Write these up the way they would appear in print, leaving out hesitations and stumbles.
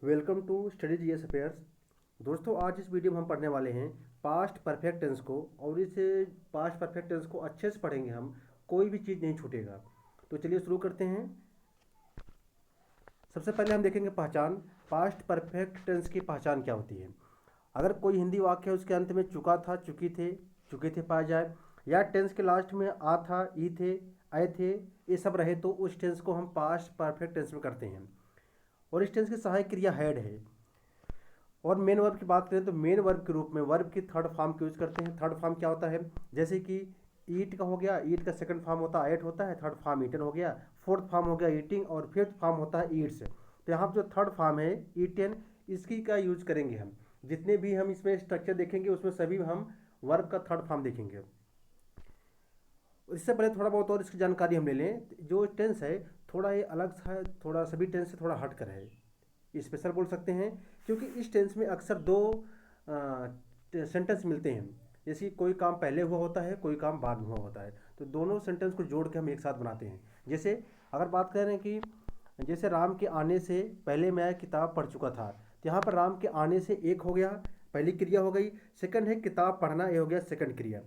Welcome to study GS affairs. दोस्तों, आज इस वीडियो में हम पढ़ने वाले हैं पास्ट परफेक्ट टेंस को। और इस पास्ट परफेक्ट टेंस को अच्छे से पढ़ेंगे हम, कोई भी चीज़ नहीं छूटेगा। तो चलिए शुरू करते हैं। सबसे पहले हम देखेंगे पहचान। पास्ट परफेक्ट टेंस की पहचान क्या होती है। अगर कोई हिंदी वाक्य उसके अंत में चुका था, चुके थे पाया जाए, या टेंस के लास्ट में आ था, ई थे, आए थे, ये सब रहे, तो उस टेंस को हम पास्ट परफेक्ट टेंस में करते हैं। और इस टेंस की सहायक क्रिया हैड है। और मेन वर्ब की बात करें तो मेन वर्ब के रूप में वर्ब की थर्ड फॉर्म का यूज करते हैं। थर्ड फॉर्म क्या होता है, जैसे कि ईट का हो गया, ईट का सेकंड फॉर्म होता है एट होता है, थर्ड फॉर्म ईटन हो गया, फोर्थ फॉर्म हो गया ईटिंग, और फिफ्थ फॉर्म होता है ईट्स। तो यहाँ पर जो थर्ड फॉर्म है ईटन, इसकी का यूज करेंगे हम। जितने भी हम इसमें स्ट्रक्चर देखेंगे उसमें सभी हम वर्ब का थर्ड फॉर्म देखेंगे। इससे पहले थोड़ा बहुत और इसकी जानकारी हम ले लें। जो टेंस है थोड़ा ये अलग सा है, थोड़ा सभी टेंस से थोड़ा हट कर है, स्पेशल बोल सकते हैं। क्योंकि इस टेंस में अक्सर दो सेंटेंस मिलते हैं। जैसे कोई काम पहले हुआ होता है, कोई काम बाद में हुआ होता है, तो दोनों सेंटेंस को जोड़ के हम एक साथ बनाते हैं। जैसे अगर बात करें कि जैसे राम के आने से पहले मैं किताब पढ़ चुका था, तो यहाँ पर राम के आने से एक हो गया, पहली क्रिया हो गई। सेकंड है किताब पढ़ना, ये हो गया सेकंड क्रिया।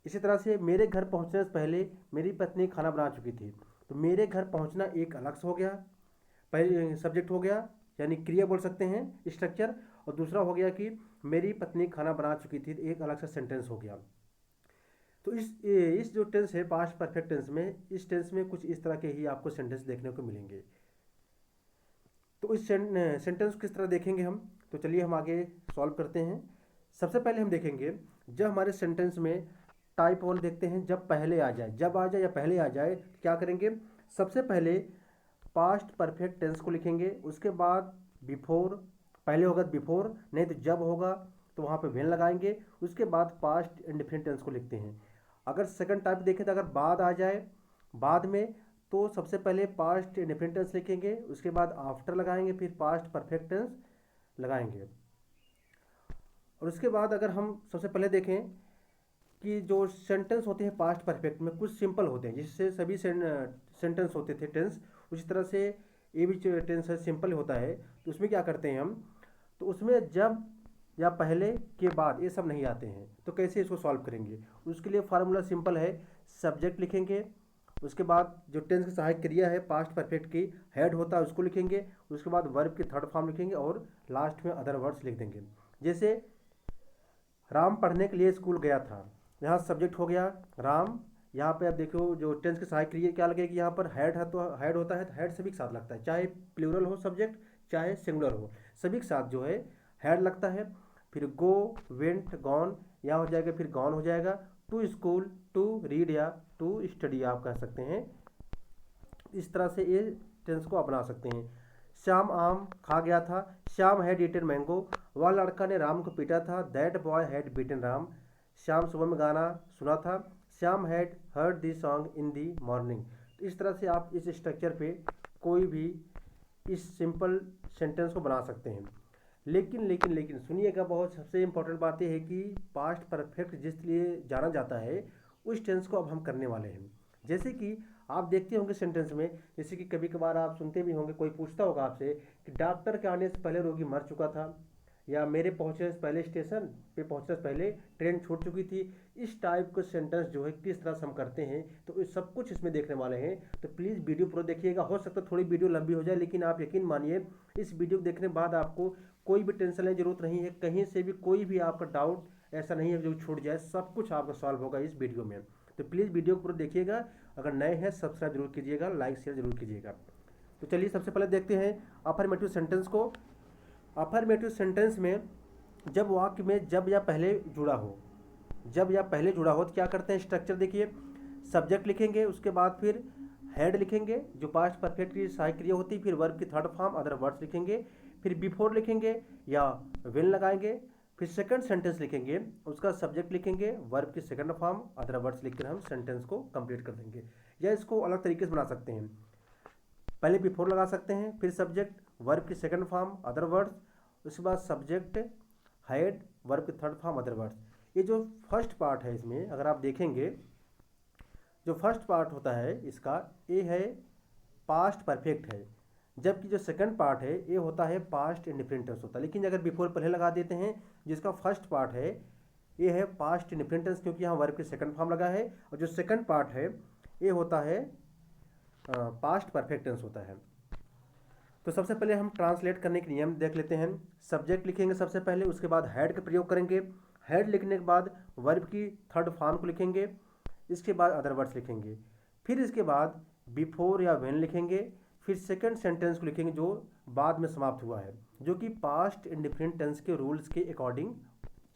इसी तरह से मेरे घर पहुँचने से पहले मेरी पत्नी खाना बना चुकी थी, तो मेरे घर पहुँचना एक अलग से हो गया, पहले सब्जेक्ट हो गया, यानी क्रिया बोल सकते हैं स्ट्रक्चर। और दूसरा हो गया कि मेरी पत्नी खाना बना चुकी थी, एक अलग सा सेंटेंस हो गया। तो इस जो टेंस है पास्ट परफेक्ट टेंस में, इस टेंस में कुछ इस तरह के ही आपको सेंटेंस देखने को मिलेंगे। तो इस सेंटेंस किस तरह देखेंगे हम, तो चलिए हम आगे सॉल्व करते हैं। सबसे पहले हम देखेंगे जब हमारे सेंटेंस में टाइप वन देखते हैं, जब पहले आ जाए, जब आ जाए या पहले आ जाए, तो क्या करेंगे। सबसे पहले पास्ट परफेक्ट टेंस को लिखेंगे, उसके बाद बिफोर, पहले होगा बिफोर, नहीं तो जब होगा तो वहाँ पे वेन लगाएंगे, उसके बाद पास्ट इंडिफिनिट टेंस को लिखते हैं। अगर सेकंड टाइप देखें तो अगर बाद आ जाए बाद में, तो सबसे पहले पास्ट इंडिफिनिट टेंस लिखेंगे, उसके बाद आफ्टर लगाएंगे, फिर पास्ट परफेक्ट टेंस लगाएंगे। और उसके बाद अगर हम सबसे पहले देखें कि जो सेंटेंस होते हैं पास्ट परफेक्ट में कुछ सिंपल होते हैं, जिससे सभी सेंटेंस होते थे टेंस, उसी तरह से ये भी टेंस है सिंपल होता है। तो उसमें क्या करते हैं हम, तो उसमें जब या पहले के बाद ये सब नहीं आते हैं, तो कैसे इसको सॉल्व करेंगे। उसके लिए फार्मूला सिंपल है, सब्जेक्ट लिखेंगे, उसके बाद जो टेंस की सहायक क्रिया है पास्ट परफेक्ट की हेड होता है उसको लिखेंगे, उसके बाद वर्ब की थर्ड फॉर्म लिखेंगे और लास्ट में अदर वर्ड्स लिख देंगे। जैसे राम पढ़ने के लिए स्कूल गया था, यहाँ सब्जेक्ट हो गया राम। यहाँ पे आप देखो जो टेंस की सहायक क्रिया क्या लगेगी, यहाँ पर हेड है तो हेड होता है, तो हेड सभी के साथ लगता है, चाहे प्लूरल हो सब्जेक्ट चाहे सिंगुलर हो, सभी के साथ जो है हेड लगता है। फिर गो, वेंट, गॉन, यहाँ हो जाएगा, फिर गॉन हो जाएगा। टू स्कूल, टू रीड या टू स्टडी आप कह सकते हैं। इस तरह से ये टेंस को आप बना सकते हैं। श्याम आम खा गया था, श्याम हैड ईटन मैंगो, वह लड़का ने राम को पीटा था, that boy had beaten Ram. Shyam सुबह में गाना सुना था, Shyam had heard the song in the morning. तो इस तरह से आप इस स्ट्रक्चर पे कोई भी इस सिंपल सेंटेंस को बना सकते हैं। लेकिन सुनिएगा, बहुत सबसे इंपॉर्टेंट बात यह है कि पास्ट परफेक्ट जिस लिए जाना जाता है उस टेंस को अब हम करने वाले हैं। जैसे कि आप देखते होंगे सेंटेंस में, जैसे कि कभी कभार आप सुनते भी होंगे, कोई पूछता होगा आपसे कि डॉक्टर के आने से पहले रोगी मर चुका था, या मेरे पहुंचने से पहले स्टेशन पे पहुंचने से पहले ट्रेन छूट चुकी थी। इस टाइप के सेंटेंस जो है किस तरह से हम करते हैं, तो इस सब कुछ इसमें देखने वाले हैं। तो प्लीज़ वीडियो पूरा देखिएगा। हो सकता है थोड़ी वीडियो लंबी हो जाए, लेकिन आप यकीन मानिए इस वीडियो को देखने के बाद आपको कोई भी टेंशन लेने की जरूरत नहीं है, कहीं से भी कोई भी आपका डाउट ऐसा नहीं है जो छूट जाए, सब कुछ आपका सॉल्व होगा इस वीडियो में। तो प्लीज़ वीडियो को पूरा देखिएगा। अगर नए हैं सब्सक्राइब जरूर कीजिएगा, लाइक शेयर जरूर कीजिएगा। तो चलिए सबसे पहले देखते हैं अफर्मेटिव सेंटेंस को। अफर्मेटिव सेंटेंस में जब वाक्य में जब या पहले जुड़ा हो, जब या पहले जुड़ा हो तो क्या करते हैं, स्ट्रक्चर देखिए। सब्जेक्ट लिखेंगे, उसके बाद फिर हेड लिखेंगे जो पास्ट परफेक्ट की सहायक क्रिया होती है, फिर वर्ब की थर्ड फॉर्म अदर वर्ड्स लिखेंगे, फिर बिफोर लिखेंगे या वेन लगाएंगे, फिर सेकंड सेंटेंस लिखेंगे, उसका सब्जेक्ट लिखेंगे, वर्ब की सेकंड फॉर्म अदर वर्ड्स लिखकर हम सेंटेंस को कंप्लीट कर देंगे। या इसको अलग तरीके से बना सकते हैं, पहले बिफोर लगा सकते हैं, फिर सब्जेक्ट, वर्ब की सेकंड फॉर्म अदर वर्ड्स, उसके बाद सब्जेक्ट, हेड, वर्ब की थर्ड फॉर्म अदर वर्ड्स। ये जो फर्स्ट पार्ट है इसमें अगर आप देखेंगे, जो फर्स्ट पार्ट होता है इसका, ये है पास्ट परफेक्ट है। जबकि जो सेकंड पार्ट है ये होता है पास्ट इंडिफरेंट टेंस होता है। लेकिन अगर बिफोर पहले लगा देते हैं, जिसका फर्स्ट पार्ट है ये है पास्ट इंडिफरेंट टेंस, क्योंकि यहाँ वर्ब के सेकंड फॉर्म लगा है, और जो सेकंड पार्ट है ये होता है पास्ट परफेक्ट टेंस होता है। तो सबसे पहले हम ट्रांसलेट करने के नियम देख लेते हैं। सब्जेक्ट लिखेंगे सबसे पहले, उसके बाद हैड का प्रयोग करेंगे। हैड लिखने के बाद वर्ब की थर्ड फॉर्म को लिखेंगे, इसके बाद अदर वर्ड्स लिखेंगे, फिर इसके बाद बिफोर या व्हेन लिखेंगे, फिर सेकंड सेंटेंस को लिखेंगे जो बाद में समाप्त हुआ है, जो कि पास्ट इंडिफरेंट टेंस के रूल्स के अकॉर्डिंग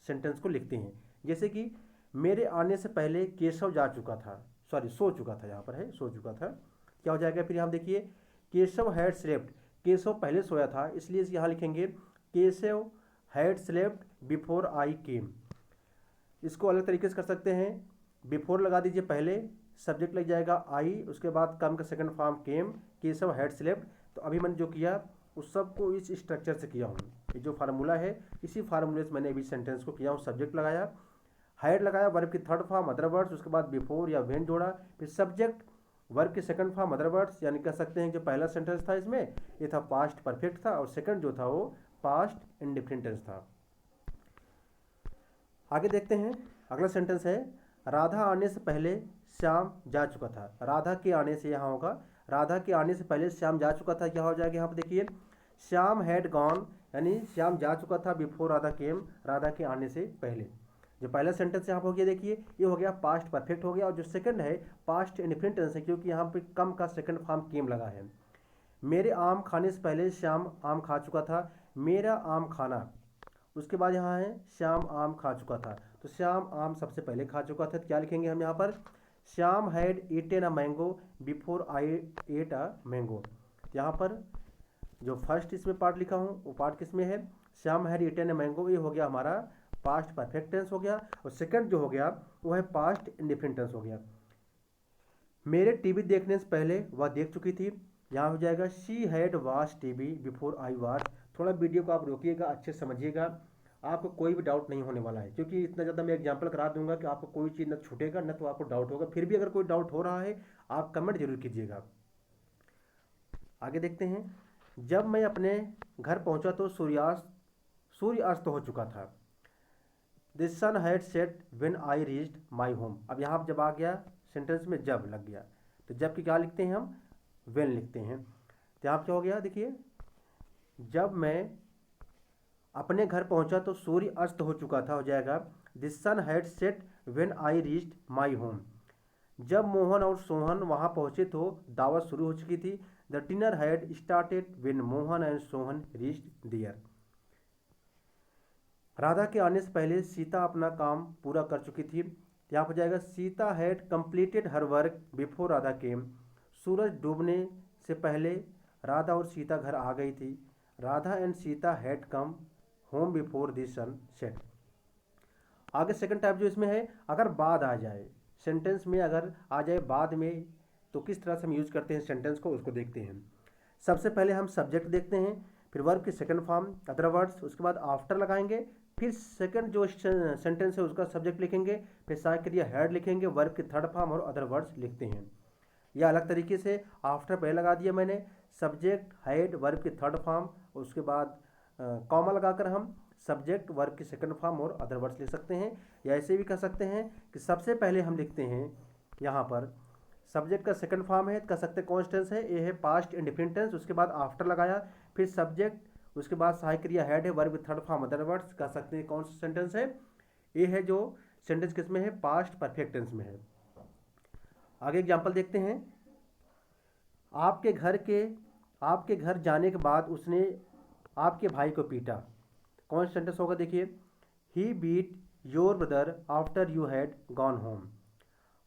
सेंटेंस को लिखते हैं। जैसे कि मेरे आने से पहले केशव जा चुका था, सॉरी सो चुका था, यहाँ पर है सो चुका था, क्या हो जाएगा फिर यहाँ देखिए केशव हैड स्लेप्ट, केशव पहले सोया था, इसलिए यहाँ लिखेंगे Keshav had slept before I came. इसको अलग तरीके से कर सकते हैं, बिफोर लगा दीजिए पहले, सब्जेक्ट लग जाएगा आई, उसके बाद कम का second form came, Keshav had slept. तो अभी मैंने जो किया उस सबको इस स्ट्रक्चर से किया हूँ, ये जो फार्मूला है इसी फार्मूले से मैंने अभी सेंटेंस को किया हूँ। सब्जेक्ट लगाया, हैड लगाया, वर्ब की थर्ड फॉर्म अदर वर्ड्स, उसके बाद बिफोर या व्हेन जोड़ा, फिर सब्जेक्ट, वर्ब की सेकंड फॉर्म अदर वर्ड्स, यानी कह सकते हैं जो पहला सेंटेंस था इसमें ये था पास्ट परफेक्ट था, और सेकंड जो था वो पास्ट इंडिफरेंट टेंस था। आगे देखते हैं, अगला सेंटेंस है राधा आने से पहले श्याम जा चुका था। राधा के आने से यहाँ होगा, राधा के आने से पहले श्याम जा चुका था, क्या हो जाएगा यहाँ पर देखिए श्याम हैड गॉन, यानी श्याम जा चुका था बिफोर राधा केम, राधा के आने से पहले। जो पहला सेंटेंस यहाँ पर हो गया देखिए ये हो गया पास्ट परफेक्ट हो गया, और जो सेकंड है पास्ट इंडिफरेंट टेंस है, क्योंकि यहाँ पे कम का सेकंड फॉर्म केम लगा है। मेरे आम खाने से पहले श्याम आम खा चुका था, मेरा आम खाना, उसके बाद यहाँ है श्याम आम खा चुका था, तो श्याम आम सबसे पहले खा चुका था, तो क्या लिखेंगे हम यहाँ पर Shyam had eaten a mango before I at a mango. यहाँ पर जो फर्स्ट इसमें पार्ट लिखा हूँ वो पार्ट किस में है, Shyam had eaten a mango, ये हो गया हमारा पास्ट परफेक्ट टेंस हो गया, और सेकंड जो हो गया वो है पास्ट इंडिफरेंट टेंस हो गया। मेरे टीवी देखने से पहले वह देख चुकी थी, यहाँ हो जाएगा she had watch TV before I watch. थोड़ा वीडियो को आप रोकिएगा, अच्छे समझिएगा, आपको कोई भी डाउट नहीं होने वाला है, क्योंकि इतना ज़्यादा मैं एग्जांपल करा दूंगा कि आपको कोई चीज़ न छूटेगा न तो आपको डाउट होगा। फिर भी अगर कोई डाउट हो रहा है आप कमेंट जरूर कीजिएगा। आगे देखते हैं, जब मैं अपने घर पहुंचा तो सूर्य अस्त हो चुका था। The sun had set when I reached my home. अब यहाँ जब आ गया सेंटेंस में जब लग गया, तो जब की क्या लिखते हैं हम व्हेन लिखते हैं। तो यहाँ क्या हो गया देखिए, जब मैं अपने घर पहुंचा तो सूर्य अस्त हो चुका था, हो जाएगा the sun had set when I reached my home. जब मोहन और सोहन वहाँ पहुँचे तो दावत शुरू हो चुकी थी। The dinner had started when Mohan and Sohan reached there. Radha के आने से पहले सीता अपना काम पूरा कर चुकी थी, यहाँ पर जाएगा Sita had completed her work before Radha came. सूरज डूबने से पहले राधा और सीता घर आ गई थी। Radha and Sita had come home before the sun set. आगे सेकंड टाइप जो इसमें है, अगर बाद आ जाए सेंटेंस में, अगर आ जाए बाद में तो किस तरह से हम यूज करते हैं सेंटेंस को, उसको देखते हैं। सबसे पहले हम सब्जेक्ट देखते हैं, फिर वर्ब की सेकंड फॉर्म अदर वर्ड्स, उसके बाद आफ्टर लगाएंगे, फिर सेकंड जो सेंटेंस है उसका सब्जेक्ट लिखेंगे, फिर साथ के लिए हैड लिखेंगे, वर्ब की थर्ड फॉर्म और अदर वर्ड्स लिखते हैं। या अलग तरीके से आफ्टर पहले लगा दिया मैंने, सब्जेक्ट हैड वर्ब की थर्ड फॉर्म, उसके बाद कॉमा लगाकर हम सब्जेक्ट वर्ब की सेकंड फॉर्म और अदर वर्ड्स लिख सकते हैं। या ऐसे भी कह सकते हैं कि सबसे पहले हम लिखते हैं यहाँ पर सब्जेक्ट का सेकंड फॉर्म है, कह सकते हैं कॉन्स्टेंस है, ये है पास्ट इंडिफरेंट टेंस, उसके बाद आफ्टर लगाया, फिर सब्जेक्ट, उसके बाद सहायक क्रिया हैड है, verb third form other words, कह सकते हैं कौन सा सेंटेंस है, ये है जो सेंटेंस किस में है, पास्ट परफेक्ट टेंस में है। आगे एग्जांपल देखते हैं, आपके घर जाने के बाद उसने आपके भाई को पीटा। कौन सा सेंटेंस होगा देखिए, he beat your brother after you had gone home.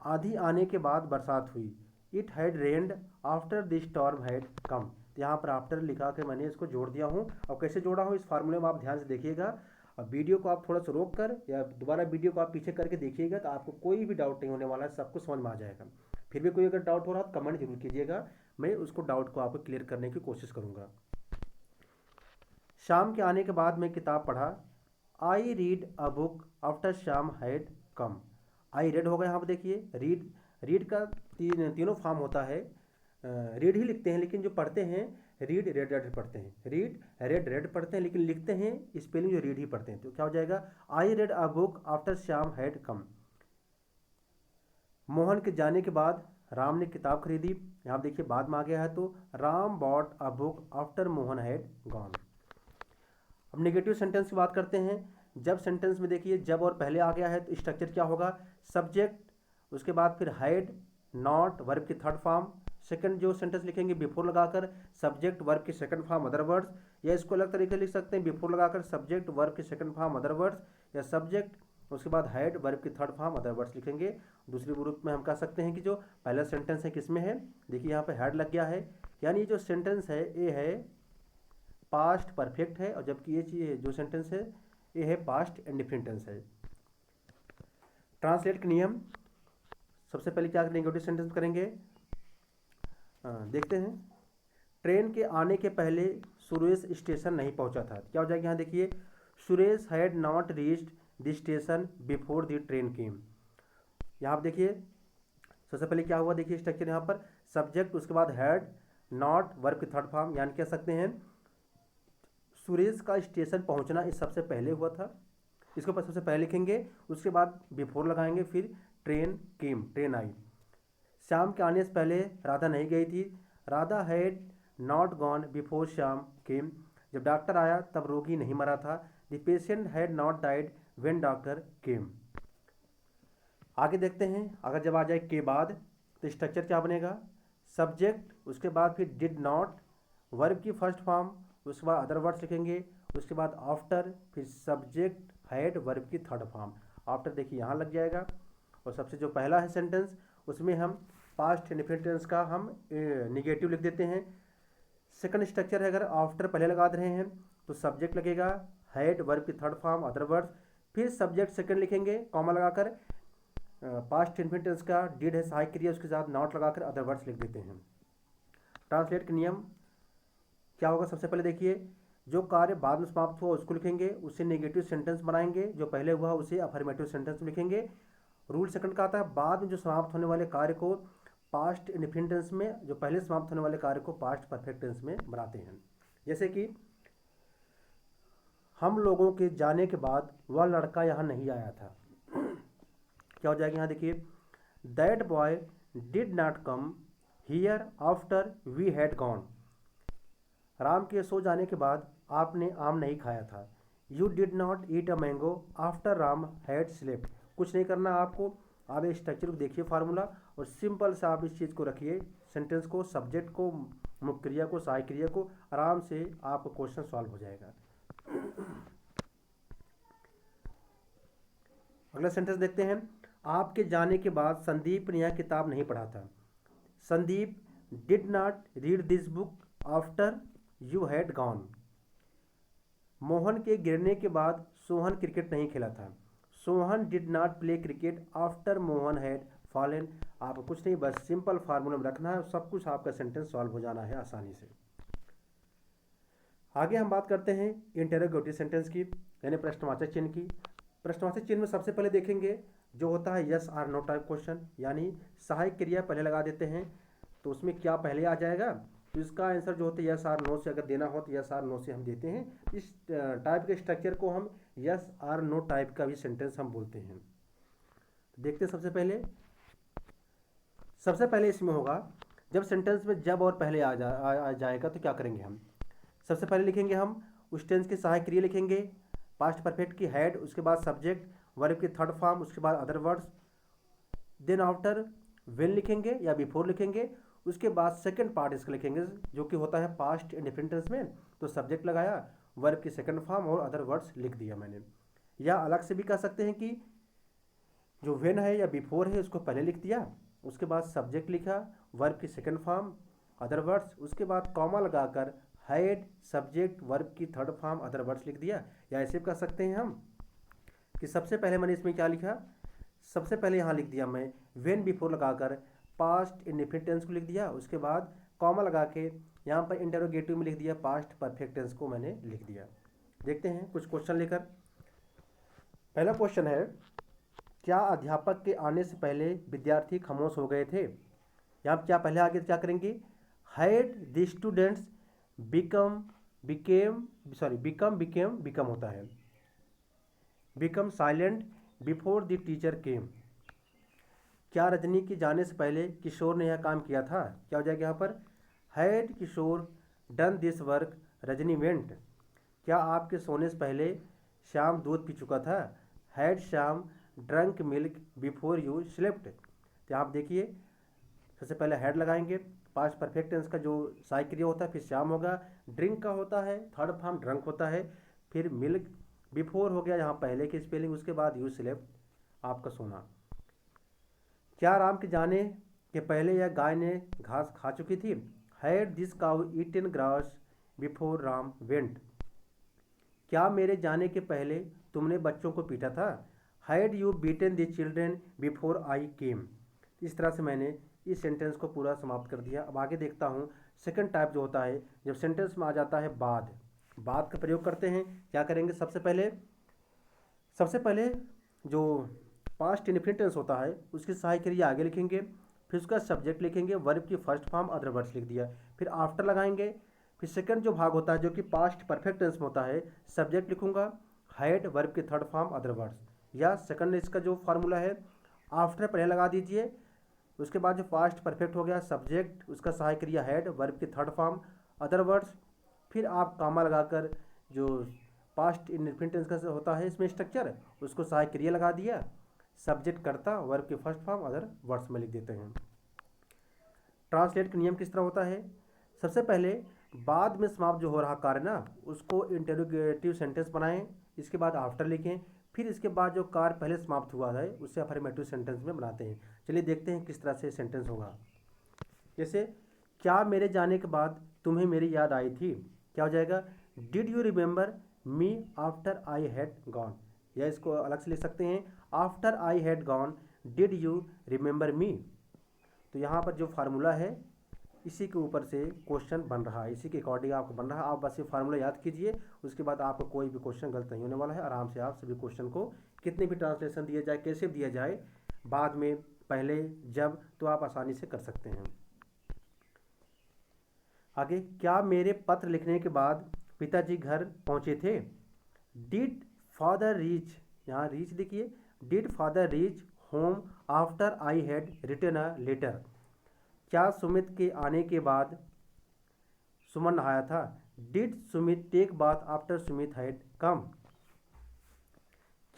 आंधी आने के बाद बरसात हुई, it had rained after the storm had come. यहाँ पर आफ्टर लिखा के मैंने इसको जोड़ दिया हूँ, और कैसे जोड़ा हूँ इस फार्मूले में आप ध्यान से देखिएगा, और वीडियो को आप थोड़ा सा रोक कर या दोबारा वीडियो को आप पीछे करके देखिएगा, तो आपको कोई भी डाउट नहीं होने वाला है, सब कुछ समझ में आ जाएगा। फिर भी कोई अगर डाउट हो रहा तो कमेंट जरूर कीजिएगा, मैं उसको डाउट को आपको क्लियर करने की कोशिश करूँगा। शाम के आने के बाद मैं किताब पढ़ा, I read a book after शाम हैड कम। आई रेड होगा यहाँ पर देखिए, रीड का तीनों फॉर्म होता है, रीड ही लिखते हैं, लेकिन जो पढ़ते हैं रीड रेड रेड पढ़ते हैं, रीड रेड रेड पढ़ते हैं, लेकिन लिखते हैं स्पेलिंग जो रीड ही पढ़ते हैं। तो क्या हो जाएगा, I read a book after Shyam had come. Mohan के जाने के बाद राम ने किताब खरीदी। यहाँ देखिए बाद में आ गया है, तो Ram bought a book after Mohan had gone. अब नेगेटिव सेंटेंस की बात करते हैं। जब सेंटेंस में देखिए जब और पहले आ गया है तो स्ट्रक्चर क्या होगा, सब्जेक्ट, उसके बाद फिर हैड, नॉट, वर्ब की थर्ड फॉर्म। सेकंड जो सेंटेंस लिखेंगे बिफोर लगाकर सब्जेक्ट वर्ब की सेकंड फॉर्म अदर वर्ड्स, या इसको अलग तरीके लिख सकते हैं, बिफोर लगाकर सब्जेक्ट वर्ब की सेकंड फॉर्म अदर वर्ड्स, या सब्जेक्ट उसके बाद हैड वर्ब की थर्ड फॉर्म अदर वर्ड्स लिखेंगे। दूसरी ग्रुप में हम कह सकते हैं कि जो पहला सेंटेंस है किसमें है, देखिए यहाँ पे हैड लग गया है, यानी जो सेंटेंस है ये है पास्ट परफेक्ट है, और जबकि ये चीज़ जो सेंटेंस है ये है पास्ट इंडिफिनिट टेंस है। ट्रांसलेट के नियम, सबसे पहले क्या नेगेटिव सेंटेंस करेंगे, देखते हैं। ट्रेन के आने के पहले सुरेश स्टेशन नहीं पहुंचा था, क्या हो जाएगा यहाँ देखिए, Suresh had not reached the station before the train came. यहाँ आप देखिए सबसे पहले क्या हुआ, देखिए स्ट्रक्चर यहाँ पर सब्जेक्ट उसके बाद हैड नॉट वर्ब की थर्ड फॉर्म, यानी कह सकते हैं सुरेश का स्टेशन पहुंचना इस सबसे पहले हुआ था, इसको सबसे पहले लिखेंगे, उसके बाद बिफोर लगाएंगे, फिर ट्रेन केम, ट्रेन आई। शाम के आने से पहले राधा नहीं गई थी, Radha had not gone before Shyam came. जब डॉक्टर आया तब रोगी नहीं मरा था, the patient had not died when doctor came. आगे देखते हैं, अगर जब आ जाए के बाद तो स्ट्रक्चर क्या बनेगा, सब्जेक्ट उसके बाद फिर डिड नॉट वर्ब की फर्स्ट फॉर्म, उसके बाद अदर वर्ड्स लिखेंगे, उसके बाद आफ्टर, फिर सब्जेक्ट हैड वर्ब की थर्ड फॉर्म। आफ्टर देखिए यहाँ लग जाएगा, और सबसे जो पहला है सेंटेंस उसमें हम पास्ट इंडिफिनिट टेंस का हम निगेटिव लिख देते हैं। सेकंड स्ट्रक्चर है, अगर आफ्टर पहले लगा दे रहे हैं तो सब्जेक्ट लगेगा, हैड वर्ब की थर्ड फॉर्म अदर वर्ड्स, फिर सब्जेक्ट सेकंड लिखेंगे कॉमा लगाकर, पास्ट इंडिफिनिट टेंस का डिड है सहायक क्रिया उसके साथ नॉट लगाकर अदर वर्ड्स लिख देते हैं। ट्रांसलेट के नियम क्या होगा, सबसे पहले देखिए जो कार्य बाद में समाप्त हुआ उसको लिखेंगे, उससे नेगेटिव सेंटेंस बनाएंगे, जो पहले हुआ उसे अफर्मेटिव सेंटेंस लिखेंगे। रूल सेकंड का आता है बाद में जो समाप्त होने वाले कार्य को पास्ट इंडिफिनिट टेंस में, जो पहले समाप्त होने वाले कार्य को पास्ट परफेक्ट टेंस में बनाते हैं। जैसे कि हम लोगों के जाने के बाद वह लड़का यहाँ नहीं आया था, क्या हो जाएगा यहाँ देखिए, that boy did not come here after we had gone. Ram के सो जाने के बाद आपने आम नहीं खाया था, you did not eat a mango after Ram had slept. कुछ नहीं करना आपको, आप इस स्ट्रक्चर को देखिए फार्मूला, और सिंपल से आप इस चीज़ को रखिए, सेंटेंस को, सब्जेक्ट को, मुख्य क्रिया को, सहायक क्रिया को, आराम से आपका क्वेश्चन सॉल्व हो जाएगा। अगला सेंटेंस देखते हैं, आपके जाने के बाद संदीप ने यह किताब नहीं पढ़ा था, Sandeep did not read this book after you had gone. Mohan के गिरने के बाद सोहन क्रिकेट नहीं खेला था, Sohan did not play cricket after Mohan had fallen. आपको कुछ नहीं, बस सिंपल फार्मूला में रखना है, सब कुछ आपका सेंटेंस सॉल्व हो जाना है आसानी से। आगे हम बात करते हैं इंटरोगेटिव सेंटेंस की, यानी प्रश्नवाचक चिन्ह की। प्रश्नवाचक चिन्ह में सबसे पहले देखेंगे जो होता है yes or no type question, यानी सहायक क्रिया पहले लगा देते हैं, तो उसमें क्या पहले आ जाएगा, तो इसका आंसर जो होता है यस आर नो से अगर देना हो तो यस आर नो से हम देते हैं। इस टाइप के स्ट्रक्चर को हम यस आर नो टाइप का भी सेंटेंस हम बोलते हैं। देखते हैं सबसे पहले इसमें होगा जब सेंटेंस में जब और पहले आ जाएगा तो क्या करेंगे हम, सबसे पहले लिखेंगे हम उस टेंस की सहायक क्रिया लिखेंगे, पास्ट परफेक्ट की हैड, उसके बाद सब्जेक्ट वर्ब की थर्ड फॉर्म, उसके बाद other words, then after when लिखेंगे या बिफोर लिखेंगे, उसके बाद सेकंड पार्ट इसका लिखेंगे जो कि होता है पास्ट इंडिफिनिट टेंस में, तो सब्जेक्ट लगाया, वर्ब की सेकंड फॉर्म और अदर वर्ड्स लिख दिया मैंने। या अलग से भी कह सकते हैं कि जो व्हेन है या बिफोर है उसको पहले लिख दिया, उसके बाद सब्जेक्ट लिखा, वर्ब की सेकंड फॉर्म अदर वर्ड्स, उसके बाद कॉमा लगाकर हैड सब्जेक्ट वर्ब की थर्ड फॉर्म अदर वर्ड्स लिख दिया। या ऐसे भी कह सकते हैं हम कि सबसे पहले मैंने इसमें क्या लिखा, सबसे पहले यहाँ लिख दिया मैं व्हेन बिफोर लगाकर पास्ट इंडिफिनिट टेंस को लिख दिया, उसके बाद कॉमा लगा के यहाँ पर इंटरोगेटिव में लिख दिया पास्ट परफेक्ट टेंस को मैंने लिख दिया। देखते हैं कुछ क्वेश्चन लेकर। पहला क्वेश्चन है, क्या अध्यापक के आने से पहले विद्यार्थी खामोश हो गए थे। यहाँ क्या पहले आगे क्या करेंगे, had the students become, become होता है। Become silent before the teacher came. क्या रजनी के जाने से पहले किशोर ने यह काम किया था? क्या हो जाएगा यहाँ पर? Had Kishore done this work Rajni went. क्या आपके सोने से पहले श्याम दूध पी चुका था? Had Shyam drunk milk before you slept. तो आप देखिए, सबसे पहले हैड लगाएंगे, पास्ट परफेक्ट टेंस का जो सहायक क्रिया होता है, फिर श्याम होगा, ड्रिंक का होता है, थर्ड फॉर्म ड्रंक होता है, फिर मिल्क, बिफोर हो गया यहाँ पहले की स्पेलिंग, उसके बाद यू स्लेप्ट आपका सोना। क्या राम के जाने के पहले यह गाय ने घास खा चुकी थी? Had this cow eaten grass before Ram went. क्या मेरे जाने के पहले तुमने बच्चों को पीटा था? Had you beaten the children before I came. इस तरह से मैंने इस सेंटेंस को पूरा समाप्त कर दिया। अब आगे देखता हूँ सेकंड टाइप जो होता है, जब सेंटेंस में आ जाता है बाद का प्रयोग करते हैं। क्या करेंगे? सबसे पहले जो पास्ट इंडेफिनिट टेंस होता है उसकी सहायक क्रिया आगे लिखेंगे, फिर उसका सब्जेक्ट लिखेंगे, वर्ब की फर्स्ट फॉर्म अदर वर्ड्स लिख दिया, फिर आफ्टर लगाएंगे, फिर सेकंड जो भाग होता है जो कि पास्ट परफेक्ट टेंस में होता है, सब्जेक्ट लिखूंगा, हैड वर्ब की थर्ड फॉर्म अदर वर्ड्स, या सेकंड इसका जो फार्मूला है आफ्टर पहले लगा दीजिए, उसके बाद जो पास्ट परफेक्ट हो गया सब्जेक्ट, उसका सहायक क्रिया हैड, वर्ब की थर्ड फॉर्म अदर वर्ड्स, फिर आप कामा लगाकर जो पास्ट इंडेफिनिट टेंस का होता है इसमें स्ट्रक्चर, उसको सहायक क्रिया लगा दिया, सब्जेक्ट करता, वर्ब की फर्स्ट फॉर्म अदर वर्ड्स में लिख देते हैं। ट्रांसलेट का नियम किस तरह होता है? सबसे पहले बाद में समाप्त जो हो रहा कार्य ना उसको इंटेरोगेटिव सेंटेंस बनाएं, इसके बाद आफ्टर लिखें, फिर इसके बाद जो कार्य पहले समाप्त हुआ है उससे अफर्मेटिव सेंटेंस में बनाते हैं। चलिए देखते हैं किस तरह से सेंटेंस होगा। जैसे क्या मेरे जाने के बाद तुम्हें मेरी याद आई थी? क्या हो जाएगा? Did you remember me after I had gone, या इसको अलग से लिख सकते हैं, after I had gone did you remember मी। तो यहाँ पर जो फार्मूला है इसी के ऊपर से क्वेश्चन बन रहा है, इसी के अकॉर्डिंग आपको बन रहा है। आप बस ये फार्मूला याद कीजिए, उसके बाद आपको कोई भी क्वेश्चन गलत नहीं होने वाला है। आराम से आप सभी क्वेश्चन को कितने भी ट्रांसलेशन दिए जाए, कैसे भी दिया जाए, बाद में, पहले, जब, तो आप आसानी से कर सकते हैं। आगे, क्या मेरे पत्र लिखने के बाद पिताजी घर पहुंचे थे? डिड फादर रीच, यहाँ रीच देखिए, did father reach home after I had written a letter. क्या सुमित के आने के बाद सुमन नहाया था? Did Sumit take bath after Sumit had come.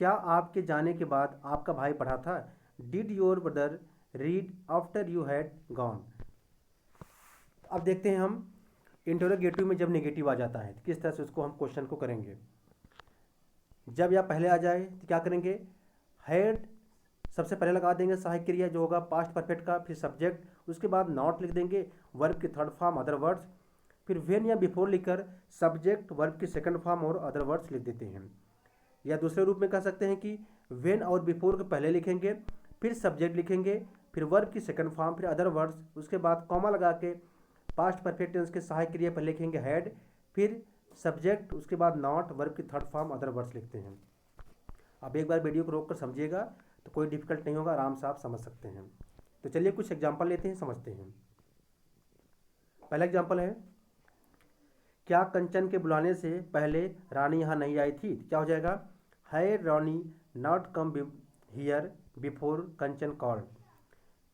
क्या आपके जाने के बाद आपका भाई पढ़ा था? Did your brother read after you had gone. अब देखते हैं हम इंटरोगेटिव में जब नेगेटिव आ जाता है तो किस तरह से उसको हम क्वेश्चन को करेंगे। जब या पहले आ जाए तो क्या करेंगे? हैड सबसे पहले लगा देंगे सहायक क्रिया जो होगा पास्ट परफेक्ट का, फिर सब्जेक्ट, उसके बाद नॉट लिख देंगे, वर्ब की थर्ड फॉर्म अदर वर्ड्स, फिर वेन या बिफोर लिखकर सब्जेक्ट, वर्ब की सेकंड फॉर्म और अदर वर्ड्स लिख देते हैं। या दूसरे रूप में कह सकते हैं कि वेन और बिफोर को पहले लिखेंगे, फिर सब्जेक्ट लिखेंगे, फिर वर्ब की सेकंड फॉर्म, फिर अदर वर्ड्स, उसके बाद कॉमा लगा के पास्ट परफेक्ट टेंस के सहायक क्रिया पर लिखेंगे हैड, फिर सब्जेक्ट, उसके बाद नॉट, वर्ब की थर्ड फॉर्म अदर वर्ड्स लिखते हैं। अब एक बार वीडियो को रोक कर समझिएगा तो कोई डिफिकल्ट नहीं होगा, आराम से आप समझ सकते हैं। तो चलिए कुछ एग्जाम्पल लेते हैं, समझते हैं। पहला एग्जाम्पल है, क्या कंचन के बुलाने से पहले रानी यहाँ नहीं आई थी? क्या हो जाएगा? Had Rani not come here before Kanchan called.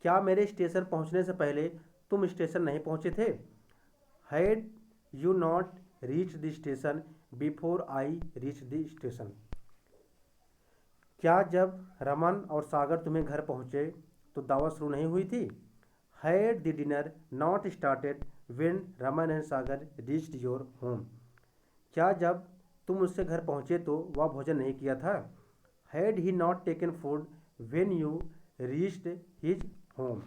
क्या मेरे स्टेशन पहुँचने से पहले तुम स्टेशन नहीं पहुँचे थे? Had you not reach the station before I reach the station. क्या जब रमन और सागर तुम्हें घर पहुँचे तो दावत शुरू नहीं हुई थी? Had the dinner not started when Raman and Sagar reached your home. क्या जब तुम उससे घर पहुँचे तो वह भोजन नहीं किया था? Had he not taken food when you reached his home.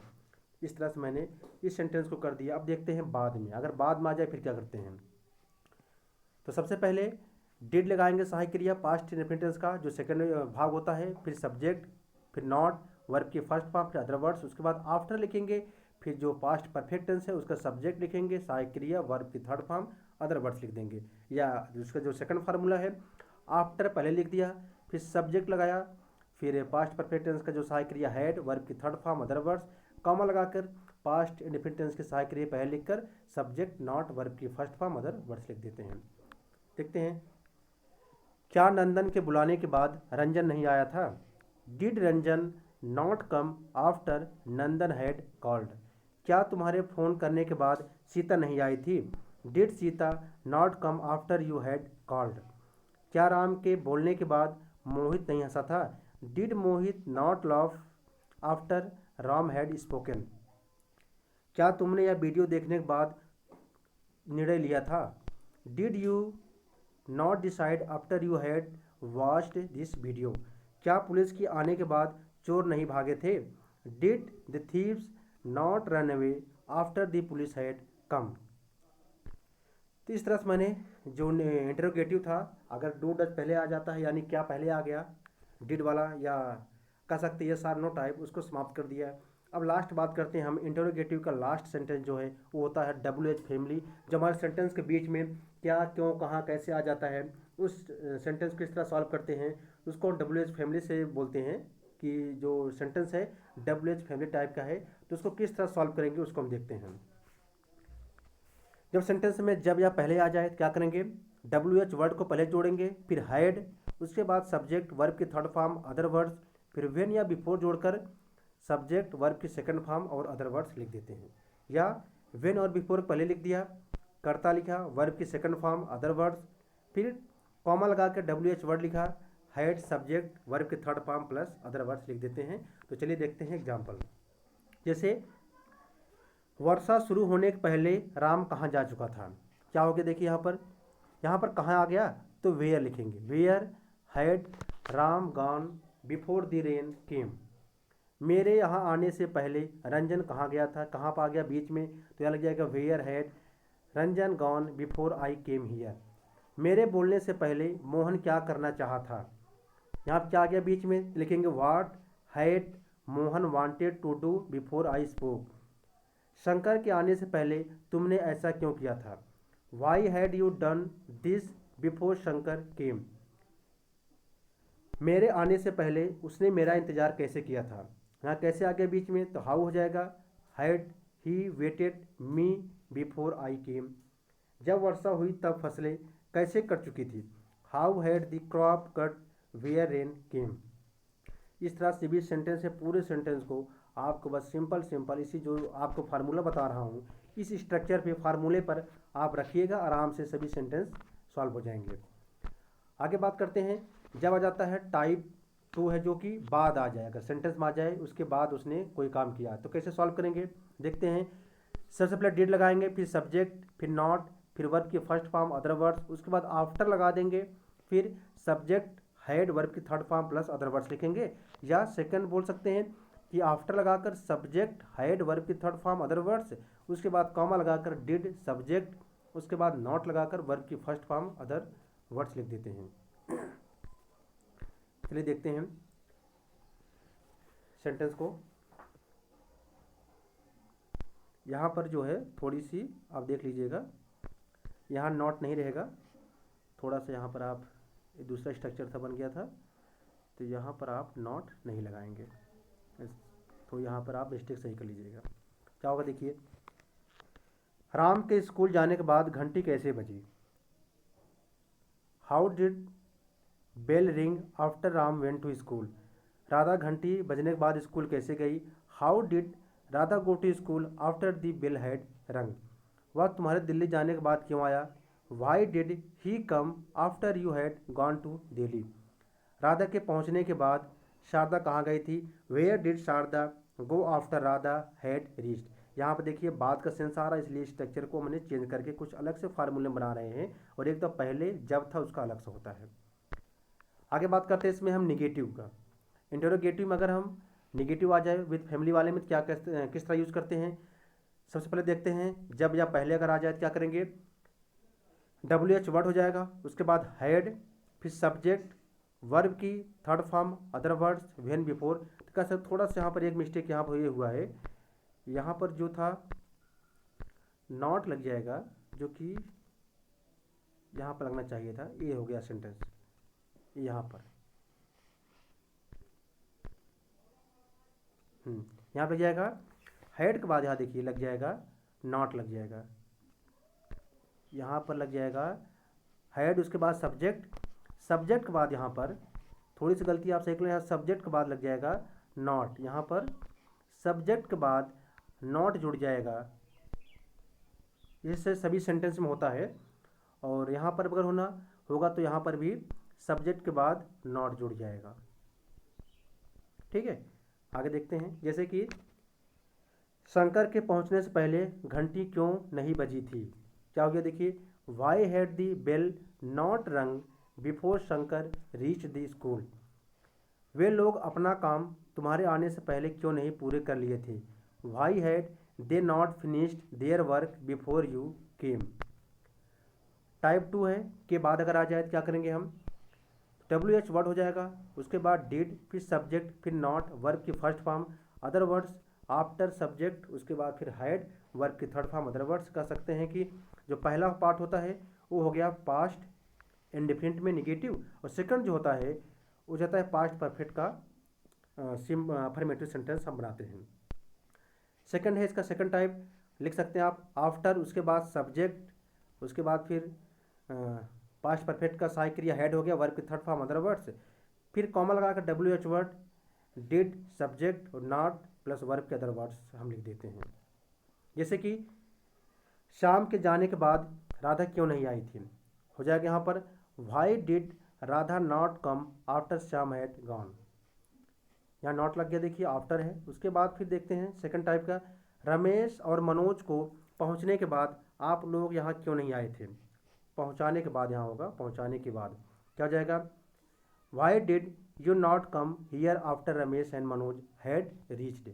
इस तरह से मैंने इस सेंटेंस को कर दिया। अब देखते हैं बाद में, अगर बाद में आ जाए फिर क्या करते हैं। तो सबसे पहले डिड लगाएंगे सहायक क्रिया पास्ट इंडेफिनिट टेंस का जो सेकंड भाग होता है, फिर सब्जेक्ट, फिर नॉट, वर्ब की फर्स्ट फॉर्म, फिर अदर वर्ड्स, उसके बाद आफ्टर लिखेंगे, फिर जो पास्ट परफेक्ट टेंस है उसका सब्जेक्ट लिखेंगे, सहायक क्रिया, वर्ब की थर्ड फॉर्म, अदर वर्ड्स लिख देंगे। या उसका जो सेकंड फार्मूला है आफ्टर पहले लिख दिया, फिर सब्जेक्ट लगाया, फिर पास्ट परफेक्ट टेंस का जो सहायक क्रिया हैड, वर्ब की third form, other words, comma लगाकर पास्ट इंडेफिनिट टेंस के सहायक क्रिया पहले लिखकर सब्जेक्ट नॉट वर्ब की फर्स्ट फॉर्म अदर वर्ड्स लिख देते हैं। देखते हैं, क्या नंदन के बुलाने के बाद रंजन नहीं आया था? Did Ranjan not come after Nandan had called? क्या तुम्हारे फ़ोन करने के बाद सीता नहीं आई थी? Did Sita not come after you had called? क्या राम के बोलने के बाद मोहित नहीं हंसा था? Did Mohit not laugh after Ram had spoken? क्या तुमने यह वीडियो देखने के बाद निर्णय लिया था? Did you not decide after you had watched this video? क्या पुलिस के आने के बाद चोर नहीं भागे थे? Did the thieves not run away after the police had come? तो इस तरह से मैंने जो इंटरोगेटिव था, अगर डू डज पहले आ जाता है यानी क्या पहले आ गया डिड वाला, या कह सकते हैं यस आर नो टाइप, उसको समाप्त कर दिया। अब लास्ट बात करते हैं हम, इंटरोगेटिव का लास्ट सेंटेंस जो है वो होता है WH फैमिली। जब हमारे सेंटेंस के बीच में क्या क्यों कहाँ कैसे आ जाता है, उस सेंटेंस को किस तरह सॉल्व करते हैं, उसको WH फैमिली से बोलते हैं कि जो सेंटेंस है WH फैमिली टाइप का है, तो उसको किस तरह सॉल्व करेंगे उसको हम देखते हैं। जब सेंटेंस में जब या पहले आ जाए तो क्या करेंगे, WH वर्ड को पहले जोड़ेंगे, फिर हैड, उसके बाद सब्जेक्ट वर्ब की थर्ड फॉर्म अदर वर्ड्स, फिर व्हेन या बिफोर जोड़कर सब्जेक्ट वर्ब की सेकंड फॉर्म और अदर वर्ड्स लिख देते हैं। या व्हेन और बिफोर पहले लिख दिया, कर्ता लिखा, वर्ब की सेकंड फॉर्म अदर वर्ड्स, फिर कॉमा लगा के WH वर्ड लिखा, हैड सब्जेक्ट वर्ब की third form plus other words लिख देते हैं। तो चलिए देखते हैं एग्जाम्पल। जैसे वर्षा शुरू होने के पहले राम कहाँ जा चुका था? क्या हो गया, देखिए यहाँ पर कहाँ आ गया, तो वेयर लिखेंगे। Where had Ram gone before the rain came? मेरे यहाँ आने से पहले रंजन कहाँ गया था? कहाँ पर आ गया बीच में, तो यहाँ लग जाएगा where had Ranjan gone before I came here? मेरे बोलने से पहले मोहन क्या करना चाहा था? यहाँ पर क्या आ गया बीच में, लिखेंगे what had Mohan wanted to do before I spoke? Shankar के आने से पहले तुमने ऐसा क्यों किया था? Why had you done this before Shankar came? मेरे आने से पहले उसने मेरा इंतज़ार कैसे किया था? यहाँ कैसे आ गया बीच में, तो हाउ हो जाएगा, had he waited me before I came? जब वर्षा हुई तब फसलें कैसे कट चुकी थी? How had the crop cut where rain came? इस तरह से भी सेंटेंस है, पूरे सेंटेंस को आपको बस सिंपल इसी जो आपको फार्मूला बता रहा हूँ इस स्ट्रक्चर पे फार्मूले पर आप रखिएगा, आराम से सभी सेंटेंस सॉल्व हो जाएंगे। आगे बात करते हैं, जब आ जाता है टाइप 2 है जो कि बाद आ जाए, अगर सेंटेंस में आ जाए उसके बाद उसने कोई काम किया तो कैसे सॉल्व करेंगे, देखते हैं। सबसे पहले डिड लगाएंगे, फिर सब्जेक्ट, फिर नॉट, फिर वर्ब की फर्स्ट फॉर्म अदर वर्ड्स, उसके बाद आफ्टर लगा देंगे, फिर सब्जेक्ट हैड वर्ब की third form plus other words लिखेंगे। या सेकंड बोल सकते हैं कि आफ्टर लगाकर सब्जेक्ट हैड वर्ब की थर्ड फॉर्म अदर वर्ड्स, उसके बाद कॉमा लगाकर डिड सब्जेक्ट, उसके बाद नॉट लगाकर वर्ब की फर्स्ट फॉर्म अदर वर्ड्स लिख देते हैं। चलिए देखते हैं सेंटेंस को। यहाँ पर जो है थोड़ी सी आप देख लीजिएगा, यहाँ नॉट नहीं रहेगा, थोड़ा सा यहाँ पर आप दूसरा स्ट्रक्चर था बन गया था, तो यहाँ पर आप नॉट नहीं लगाएंगे, तो यहाँ पर आप मिस्टेक सही कर लीजिएगा। क्या होगा देखिए, राम के स्कूल जाने के बाद घंटी कैसे बजी? How did bell ring after Ram went to school? Radha घंटी बजने के बाद स्कूल कैसे गई? How did Radha go to school after the bell had rang? वह तुम्हारे दिल्ली जाने के बाद क्यों आया? Why did he come after you had gone to Delhi? Radha के पहुंचने के बाद शारदा कहाँ गई थी? Where did Sharda go after Radha had reached? यहाँ पर देखिए बात का सेंस आ रहा है, इसलिए स्ट्रक्चर को हमने चेंज करके कुछ अलग से फार्मूले बना रहे हैं, और एक तो पहले जब था उसका अलग से होता है। आगे बात करते हैं इसमें हम निगेटिव का। इंटरोगेटिव में अगर हम निगेटिव आ जाए विद फैमिली वाले में क्या किस तरह यूज़ करते हैं, सबसे पहले देखते हैं। जब या पहले अगर आ जाए तो क्या करेंगे, WH वर्ड हो जाएगा, उसके बाद हैड, फिर सब्जेक्ट वर्ब की third form other words, when before. तो कैसे थोड़ा सा यहाँ पर एक मिस्टेक यहाँ पर ये हुआ है, यहाँ पर जो था नॉट लग जाएगा जो कि यहाँ पर लगना चाहिए था, ये हो गया सेंटेंस यहाँ पर, यहाँ पर लग जाएगा हैड के बाद यहाँ देखिए लग जाएगा नॉट लग जाएगा, यहाँ पर लग जाएगा हैड, उसके बाद सब्जेक्ट, सब्जेक्ट के बाद यहाँ पर थोड़ी सी गलती आप सीख लें, यहाँ सब्जेक्ट के बाद लग जाएगा नॉट, यहाँ पर सब्जेक्ट के बाद नॉट जुड़ जाएगा। इससे सभी सेंटेंस में होता है। और यहाँ पर अगर होना होगा तो यहाँ पर भी सब्जेक्ट के बाद नॉट जुड़ जाएगा। ठीक है, आगे देखते हैं। जैसे कि शंकर के पहुँचने से पहले घंटी क्यों नहीं बजी थी। क्या हो गया देखिए, why had the bell not rung before Shankar reach the school. वे लोग अपना काम तुम्हारे आने से पहले क्यों नहीं पूरे कर लिए थे। Why had they not finished their work before you came. Type 2 है के बाद अगर आ जाए तो क्या करेंगे हम, डब्ल्यू एच वर्ड हो जाएगा, उसके बाद डिड, फिर सब्जेक्ट, फिर नॉट, वर्ब की first form, other words after subject, उसके बाद फिर हैड, वर्ब की थर्ड फॉर्म अदर वर्ड्स। कह सकते हैं कि जो पहला पार्ट होता है वो हो गया पास्ट इंडिफिनिट में निगेटिव, और सेकंड जो होता है वो जाता है पास्ट परफेक्ट का अफर्मेटिव सेंटेंस हम बनाते हैं। सेकंड है इसका सेकंड टाइप, लिख सकते हैं आप आफ्टर, उसके बाद सब्जेक्ट, उसके बाद फिर पास्ट परफेक्ट का सहायक क्रिया हैड हो गया, वर्ब की थर्ड फॉर्म अदर वर्ड्स, फिर कॉमा लगाकर W H word, did, subject और नॉट प्लस वर्ब के अदर वर्ड्स हम लिख देते हैं। जैसे कि शाम के जाने के बाद राधा क्यों नहीं आई थी, हो जाएगा यहाँ पर why did Radha not come after Shyam had gone. यहाँ नॉट लग गया देखिए, आफ्टर है। उसके बाद फिर देखते हैं सेकंड टाइप का, रमेश और मनोज को पहुँचने के बाद आप लोग यहाँ क्यों नहीं आए थे। पहुँचाने के बाद यहाँ होगा, पहुँचाने के बाद क्या हो जाएगा, why did you not come here after Ramesh and Manoj had reached.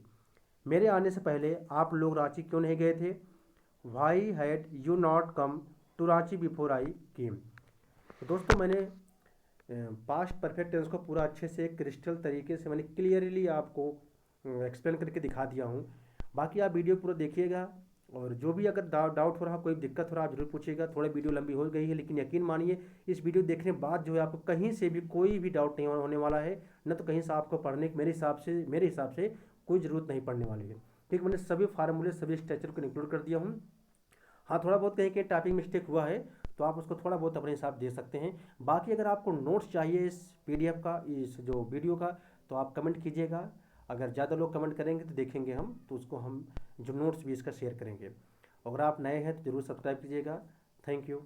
मेरे आने से पहले आप लोग रांची क्यों नहीं गए थे। Why had you not come to Ranchi before I came. तो दोस्तों मैंने पास्ट परफेक्ट टेंस को पूरा अच्छे से क्रिस्टल तरीके से मैंने क्लियरली आपको एक्सप्लेन करके दिखा दिया हूँ। बाकी आप वीडियो पूरा देखिएगा, और जो भी अगर डाउट हो रहा, कोई दिक्कत हो रहा, आप जरूर पूछिएगा। थोड़ा वीडियो लंबी हो गई है, लेकिन यकीन मानिए इस वीडियो देखने बाद जो है आपको कहीं से भी कोई भी डाउट नहीं होने वाला है, न तो कहीं से आपको पढ़ने की मेरे हिसाब से कोई ज़रूरत नहीं पड़ने वाली है। ठीक, मैंने सभी फार्मूले सभी स्ट्रक्चर को इंक्लूड कर दिया हूँ। हाँ, थोड़ा बहुत कहीं टाइपिंग मिस्टेक हुआ है तो आप उसको थोड़ा बहुत अपने हिसाब दे सकते हैं। बाकी अगर आपको नोट्स चाहिए इस पीडीएफ का, इस जो वीडियो का, तो आप कमेंट कीजिएगा। अगर ज़्यादा लोग कमेंट करेंगे तो देखेंगे हम, तो उसको हम जो नोट्स भी इसका शेयर करेंगे। अगर आप नए हैं तो ज़रूर सब्सक्राइब कीजिएगा। Thank you.